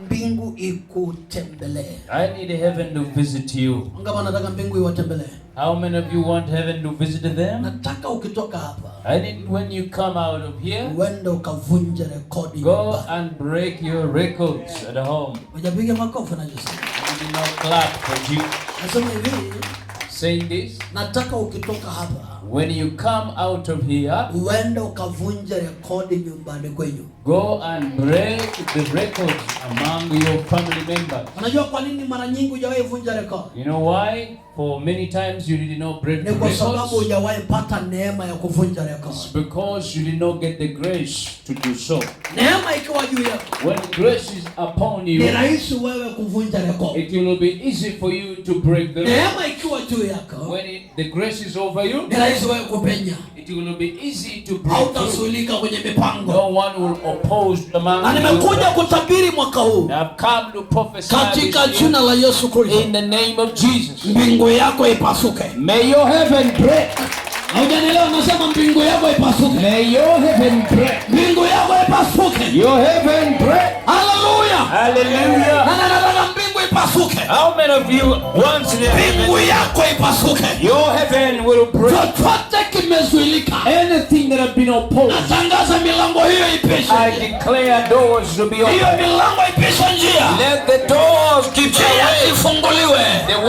Mbingu ikutembelee. I need heaven to visit you. Ngapi nataka mbingu iwatembelee? How many of you want heaven to visit them? Nataka ukitoka hapa, I need when you come out of here, uende ukavunje rekodi. go and break your records at home. Unapiga makofi na Yesu. You did not clap for you. Nasema hivi, Saying this, nataka ukitoka hapa, when you come out of here, uende ukavunje rekodi nyumbani kwenu. go and break the records among your family members. Unajua kwa nini mara nyingi hujawahi vunja rekodi? You know why? For many times you did not break the Ni kwa sababu records. hujawahi pata neema ya kuvunja rekodi. It's because you did not get the grace to do so. Neema ikiwa juu yako, When grace is upon you, ni rahisi wewe kuvunja rekodi. it will be easy for you to break the record. Neema ikiwa juu yako, When the grace is over you, ni rahisi wewe kupenya. it will be easy to break through. Hautasulika kwenye mipango. No one will oppose the man. Na nimekuja kutabiri mwaka huu I've come to prophesy katika this jina la Yesu Kristo, in the name of Jesus. mbingu yako ipasuke. May your heaven break. Haujanielewa? Nasema mbingu yako ipasuke. May your heaven break. Mbingu yako ipasuke. Your heaven break. Haleluya. Hallelujah. Na nataka mbingu ipasuke. How many of you want the Mbingu heaven? yako ipasuke. Your heaven will break. Chochote kimezuilika, Anything that have been opposed, natangaza milango hiyo ipishe. I declare doors to be Hiyo open. milango ipishe njia. Let the doors keep Njia away. ifunguliwe. The